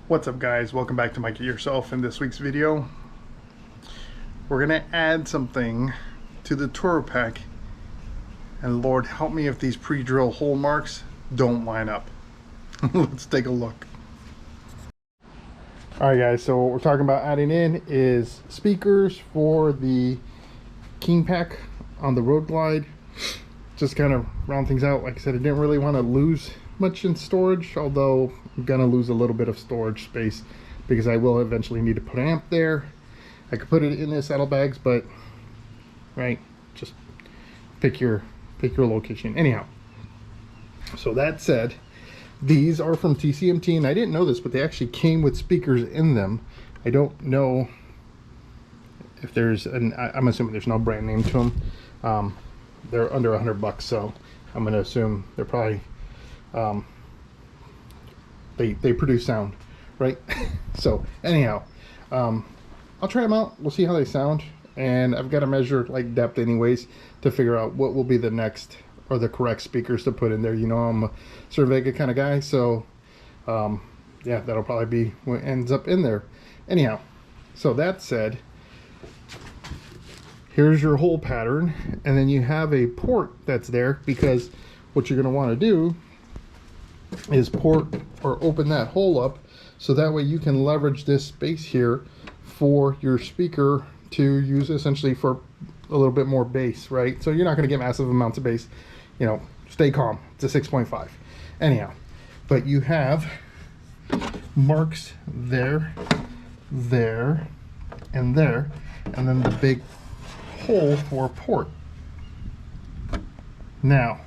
What's up, guys? Welcome back to Mike It Yourself. In this week's video, we're gonna add something to the Toro pack, and Lord help me if these pre-drill hole marks don't line up. Let's take a look. Alright guys, so what we're talking about adding in is speakers for the King pack on the Road Glide. Just kind of round things out. Like I said, I didn't really want to lose much in storage, although I'm gonna lose a little bit of storage space because I will eventually need to put an amp there. I could put it in the saddlebags, but right, just pick your location. Anyhow, so that said, these are from TCMT, and I didn't know this, but they actually came with speakers in them. I don't know if there's an, I'm assuming there's no brand name to them. They're under $100, so I'm gonna assume they're probably they produce sound, right? So anyhow, I'll try them out. We'll see how they sound, and I've got to measure like depth anyways to figure out what will be the next or the correct speakers to put in there. You know, I'm a Cervega kind of guy, so yeah, that'll probably be what ends up in there. Anyhow, so that said, here's your hole pattern, and then you have a port that's there, because what you're going to want to do is port or open that hole up so that way you can leverage this space here for your speaker to use essentially for a little bit more bass, right? So you're not going to get massive amounts of bass, you know, stay calm. It's a 6.5 anyhow, but you have marks there, there, and there, and then the big hole for port. Now,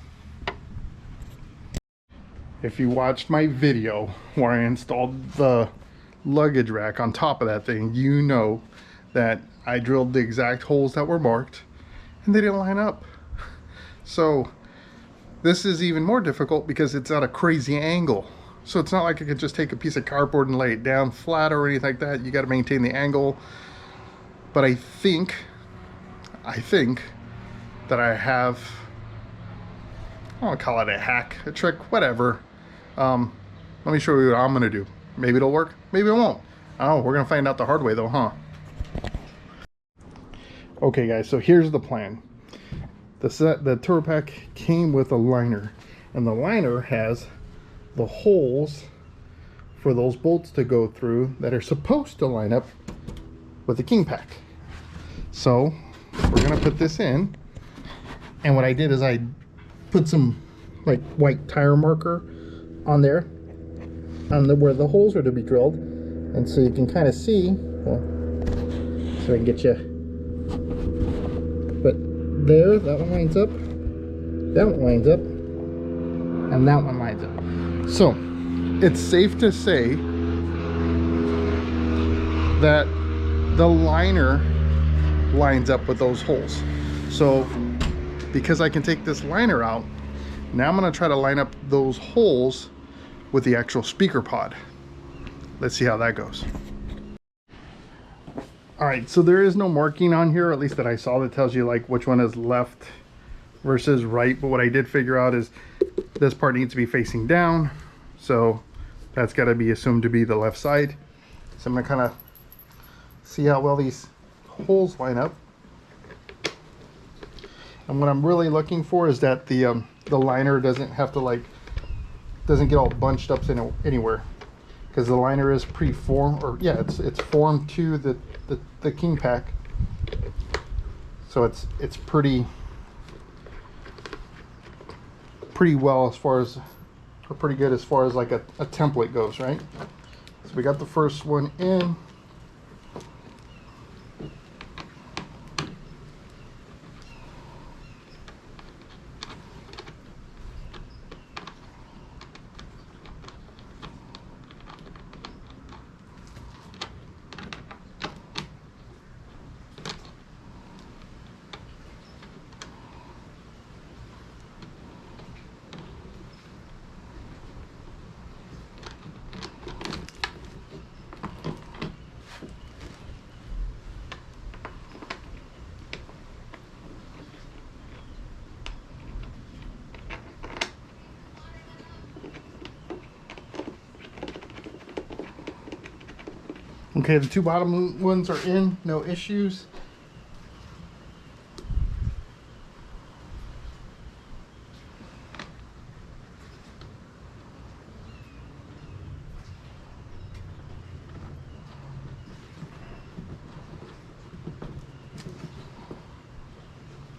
if you watched my video where I installed the luggage rack on top of that thing, you know that I drilled the exact holes that were marked and they didn't line up. So this is even more difficult because it's at a crazy angle. So it's not like I could just take a piece of cardboard and lay it down flat or anything like that. You got to maintain the angle. But I think that I have, I don't call it a hack, a trick, whatever. Let me show you what I'm gonna do. Maybe it'll work, maybe it won't. Oh, we're gonna find out the hard way though, huh? Okay guys, so here's the plan. The Toro pack came with a liner, and the liner has the holes for those bolts to go through that are supposed to line up with the King pack. So we're gonna put this in, and what I did is I put some like white tire marker on there on where the holes are to be drilled, and so you can kind of see, well, so I can get you, but there, that one lines up, that one lines up, and that one lines up. So it's safe to say that the liner lines up with those holes. So because I can take this liner out, now I'm going to try to line up those holes with the actual speaker pod. Let's see how that goes. Alright, so there is no marking on here, at least that I saw, that tells you like which one is left versus right. But what I did figure out is this part needs to be facing down, so that's got to be assumed to be the left side. So I'm going to kind of see how well these holes line up. And what I'm really looking for is that the liner doesn't have to doesn't get all bunched up anywhere, because the liner is pre-formed, or yeah, it's formed to the King pack, so it's pretty well as far as, or pretty good as far as like a template goes, right? So we got the first one in. Okay, the two bottom ones are in, no issues.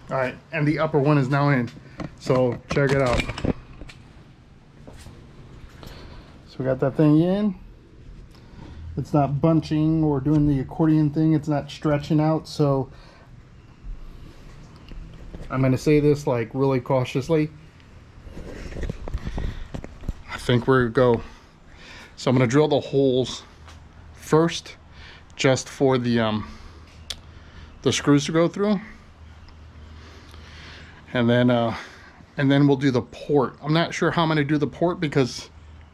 All right, and the upper one is now in, so check it out. So we got that thing in. It's not bunching or doing the accordion thing. It's not stretching out. So I'm going to say this like really cautiously. I think we're going to go. So I'm going to drill the holes first, just for the screws to go through, and then we'll do the port. I'm not sure how I'm going to do the port because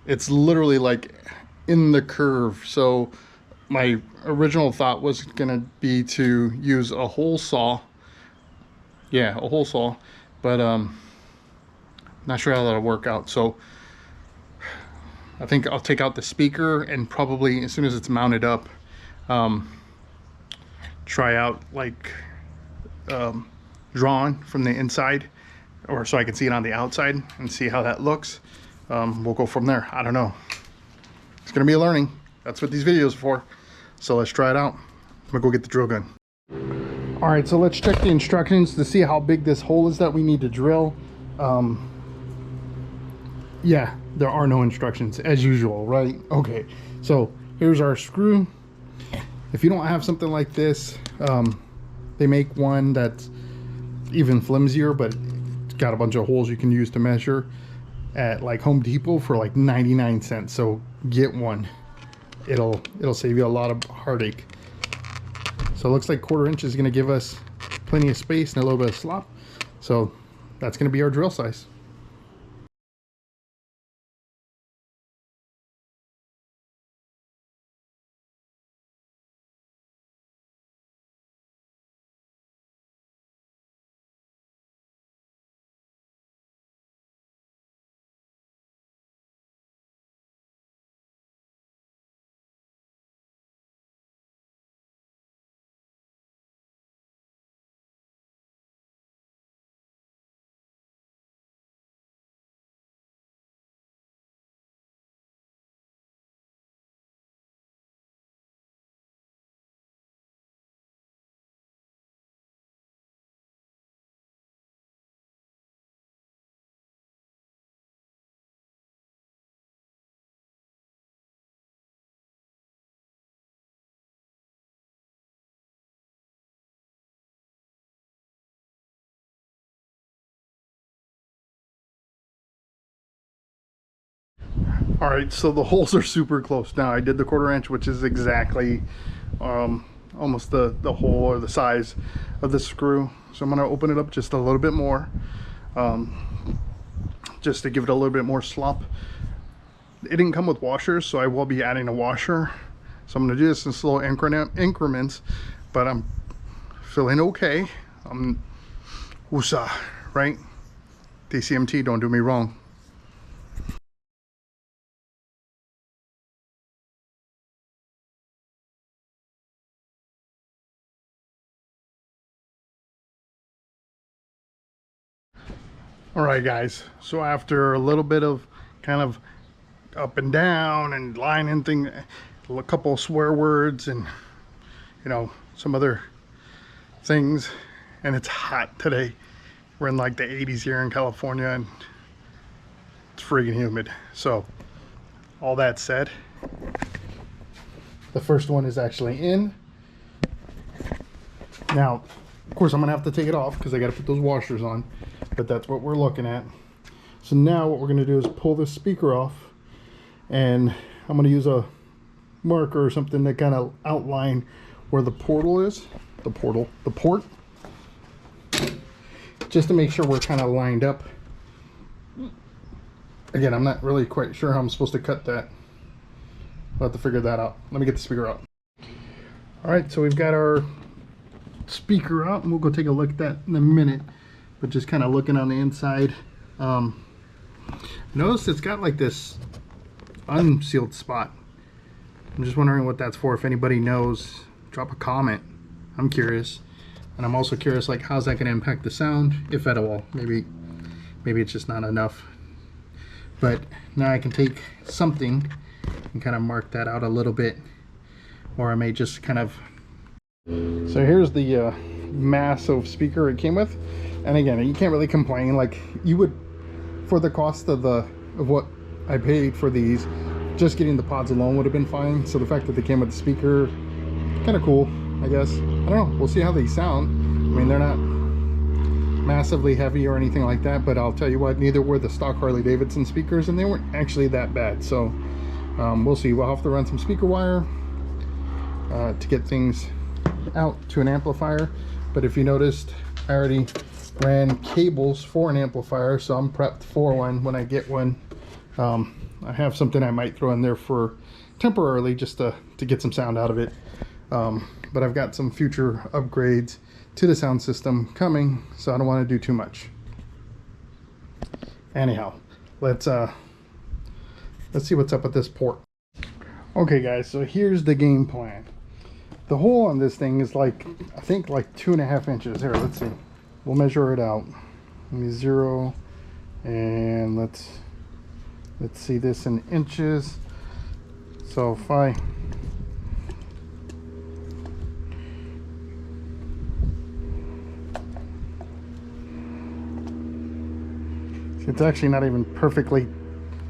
it's literally like in the curve. So my original thought was gonna be to use a hole saw. Yeah, a hole saw, but not sure how that'll work out. So I think I'll take out the speaker and probably as soon as it's mounted up, try out like drawing from the inside, or so I can see it on the outside and see how that looks. We'll go from there. I don't know. It's gonna be a learning. That's what these videos are for. So let's try it out. I'm gonna go get the drill gun. All right, so let's check the instructions to see how big this hole is that we need to drill. Yeah, there are no instructions as usual, right? Okay, so here's our screw. If you don't have something like this, they make one that's even flimsier, but it's got a bunch of holes you can use to measure at like Home Depot for like 99 cents. So get one. It'll save you a lot of heartache. So it looks like 1/4 inch is going to give us plenty of space and a little bit of slop. So that's going to be our drill size. All right, so the holes are super close. Now I did the 1/4 inch, which is exactly almost the hole or the size of the screw. So I'm gonna open it up just a little bit more, just to give it a little bit more slop. It didn't come with washers, so I will be adding a washer. So I'm gonna do this in slow increments, but I'm feeling okay. Woosah, right? TCMT, don't do me wrong. All right, guys, so after a little bit of kind of up and down and lining thing, a couple of swear words and some other things, and it's hot today. We're in like the 80s here in California and it's freaking humid. So all that said, the first one is actually in. Now of course I'm gonna have to take it off because I got to put those washers on, but that's what we're looking at. So now what we're going to do is pull this speaker off, and I'm going to use a marker or something to kind of outline where the portal is. The port. Just to make sure we're kind of lined up. Again, I'm not really quite sure how I'm supposed to cut that. I'll have to figure that out. Let me get the speaker out. All right, so we've got our speaker out, and we'll go take a look at that in a minute. But just kind of looking on the inside, notice it's got like this unsealed spot. I'm just wondering what that's for. If anybody knows, drop a comment. I'm curious. And I'm also curious, like, how's that going to impact the sound, if at all. Maybe it's just not enough. But now I can take something and kind of mark that out a little bit, or I may just kind of. So here's the massive speaker it came with, and again, you can't really complain. Like, you would, for the cost of what I paid for these, just getting the pods alone would have been fine. So the fact that they came with the speaker, kind of cool, I guess. I don't know, we'll see how they sound. I mean, they're not massively heavy or anything like that, but I'll tell you what, neither were the stock Harley Davidson speakers, and they weren't actually that bad. So we'll see. We'll have to run some speaker wire to get things out to an amplifier. But if you noticed, I already ran cables for an amplifier, so I'm prepped for one when I get one. I have something I might throw in there for temporarily, just to get some sound out of it. But I've got some future upgrades to the sound system coming, so I don't want to do too much. Anyhow, let's see what's up with this port. Okay guys, so here's the game plan. The hole on this thing is like, I think like 2.5 inches. Here, let's see. We'll measure it out. Let me 0, and let's see this in inches. So if I it's actually not even perfectly,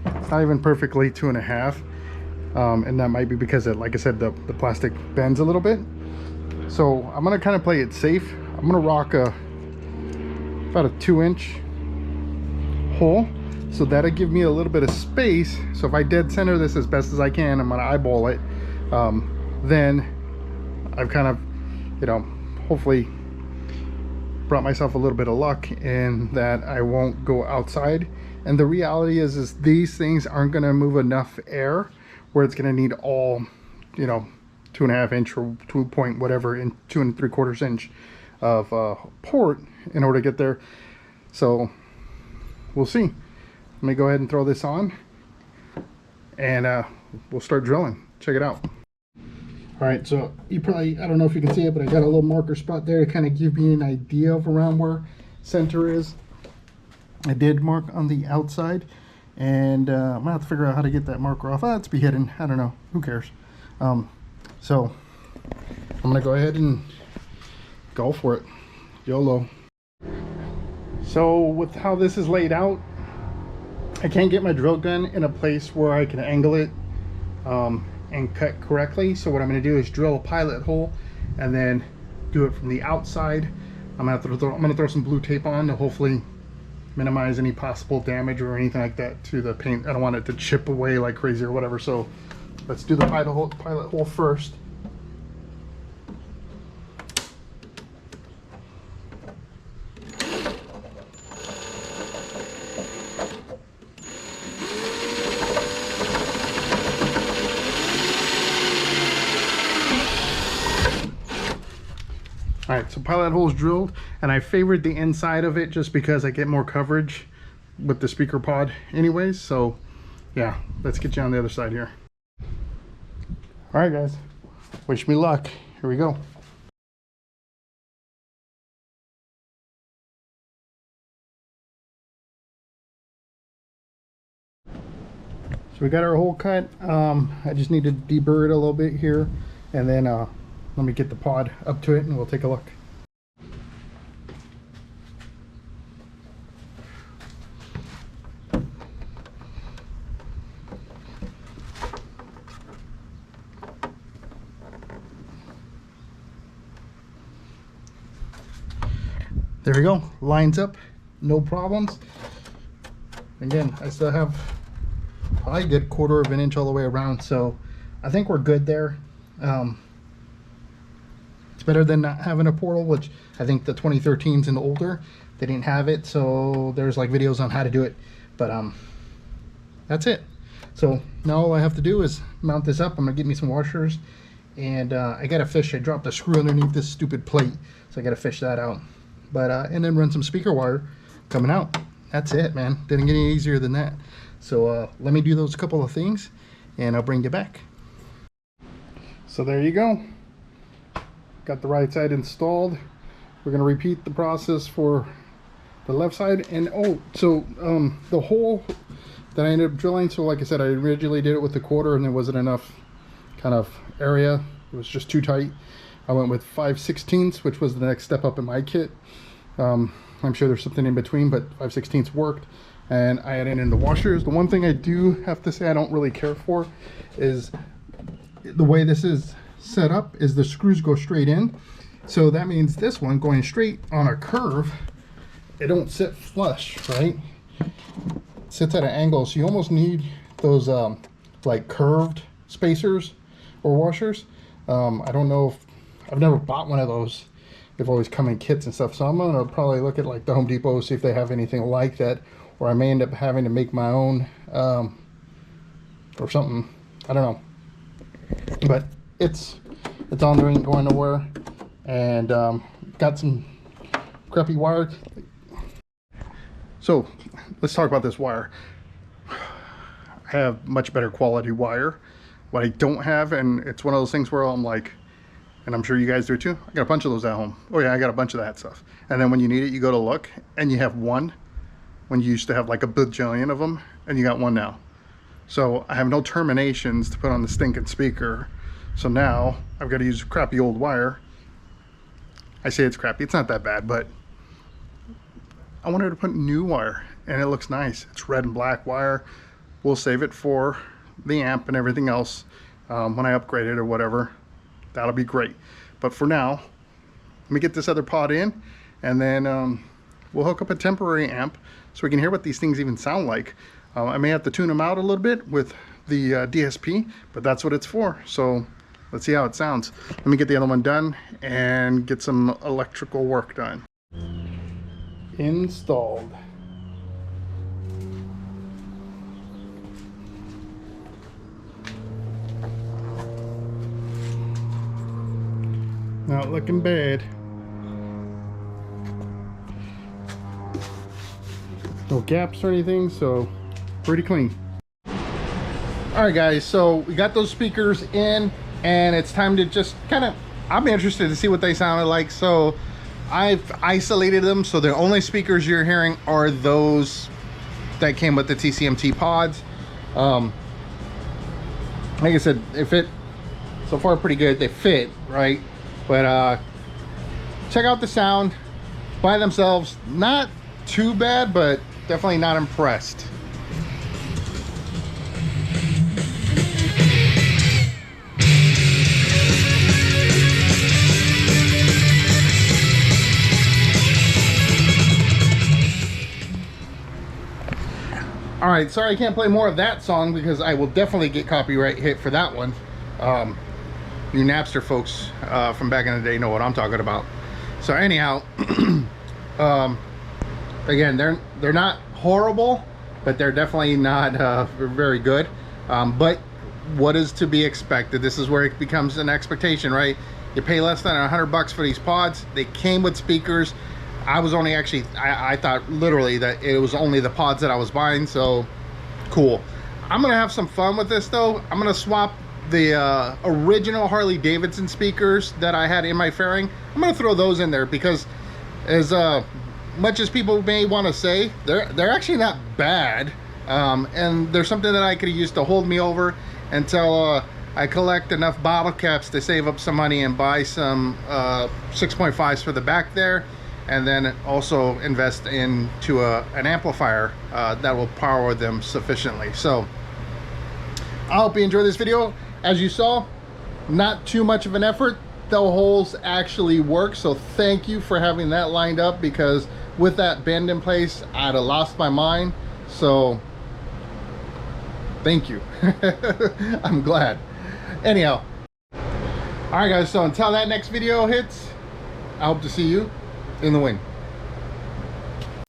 it's not even perfectly 2.5, and that might be because it, like I said, the plastic bends a little bit. So I'm gonna kind of play it safe. I'm gonna rock about a 2-inch hole, so that'll give me a little bit of space. So if I dead center this as best as I can, I'm gonna eyeball it. Then I've kind of, you know, hopefully brought myself a little bit of luck in that I won't go outside. And the reality is these things aren't going to move enough air where it's going to need all, you know, 2.5 inch or 2 point whatever in 2 3/4 inch of port in order to get there. So we'll see. Let me go ahead and throw this on, and we'll start drilling. Check it out. All right, so you probably, I don't know if you can see it, but I got a little marker spot there to kind of give me an idea of around where center is. I did mark on the outside, and I'm gonna have to figure out how to get that marker off. It's be hidden, I don't know, who cares? So I'm gonna go ahead and go for it. YOLO. So with how this is laid out, I can't get my drill gun in a place where I can angle it and cut correctly. So what I'm going to do is drill a pilot hole and then do it from the outside. I'm going to throw some blue tape on to hopefully minimize any possible damage or anything like that to the paint. I don't want it to chip away like crazy or whatever. So let's do the pilot hole first. All right, so pilot hole's drilled, and I favored the inside of it just because I get more coverage with the speaker pod anyways. So yeah, let's get you on the other side here. All right guys, wish me luck. Here we go. So we got our hole cut. I just need to deburr it a little bit here, and then let me get the pod up to it and we'll take a look. There we go, lines up, no problems. Again, I still have probably a good 1/4 inch all the way around, so I think we're good there. It's better than not having a portal, which I think the 2013s and older, they didn't have it, so there's like videos on how to do it. But that's it. So now all I have to do is mount this up. I'm gonna get me some washers, and I gotta fish. I dropped a screw underneath this stupid plate, so I gotta fish that out. But and then run some speaker wire coming out. That's it, man. Didn't get any easier than that. So let me do those couple of things, and I'll bring you back. So there you go. Got the right side installed. We're going to repeat the process for the left side. And oh, so the hole that I ended up drilling, so like I said, I originally did it with the quarter and there wasn't enough kind of area. It was just too tight. I went with 5/16, which was the next step up in my kit. I'm sure there's something in between, but 5/16 worked. And I added in the washers. The one thing I do have to say I don't really care for is the way this is set up is the screws go straight in. So that means this one going straight on a curve, it don't sit flush, right? It sits at an angle, so you almost need those like curved spacers or washers. I don't know if I've never bought one of those. They've always come in kits and stuff, so I'm gonna probably look at like the Home Depot, see if they have anything like that, or I may end up having to make my own or something. I don't know, but it's on there, ain't going nowhere. And got some crappy wire. So let's talk about this wire. I have much better quality wire. What I don't have, and it's one of those things where I'm like, and I'm sure you guys do too, I got a bunch of those at home. Oh yeah, I got a bunch of that stuff. And then when you need it, you go to look and you have one, when you used to have like a bajillion of them, and you got one now. So I have no terminations to put on the stinking speaker. So now I've got to use crappy old wire. I say it's crappy, it's not that bad, but I wanted to put new wire and it looks nice. It's red and black wire. We'll save it for the amp and everything else when I upgrade it or whatever. That'll be great. But for now, let me get this other pod in, and then we'll hook up a temporary amp so we can hear what these things even sound like. I may have to tune them out a little bit with the DSP, but that's what it's for. So let's see how it sounds. Let me get the other one done and get some electrical work done. Installed. Not looking bad. No gaps or anything, so pretty clean. All right guys, so we got those speakers in and it's time to just kind of, I'm interested to see what they sounded like. So I've isolated them, so the only speakers you're hearing are those that came with the TCMT pods. Like I said, they fit so far pretty good. They fit, right? But check out the sound by themselves. Not too bad, but definitely not impressed. All right, sorry I can't play more of that song because I will definitely get copyright hit for that one. You Napster folks from back in the day know what I'm talking about. So anyhow, again, they're not horrible, but they're definitely not very good. But what is to be expected? This is where it becomes an expectation, right? You pay less than $100 for these pods. They came with speakers. I was only actually, I thought literally that it was only the pods that I was buying, so cool. I'm gonna have some fun with this though. I'm gonna swap the original Harley Davidson speakers that I had in my fairing. I'm gonna throw those in there because as much as people may want to say, they're actually not bad. And there's something that I could use to hold me over until I collect enough bottle caps to save up some money and buy some 6.5s for the back there, and then also invest into an amplifier that will power them sufficiently. So I hope you enjoyed this video. As you saw, not too much of an effort. The holes actually work, so thank you for having that lined up, because with that bend in place I'd have lost my mind. So thank you. I'm glad. Anyhow, all right guys, so until that next video hits, I hope to see you in the wing.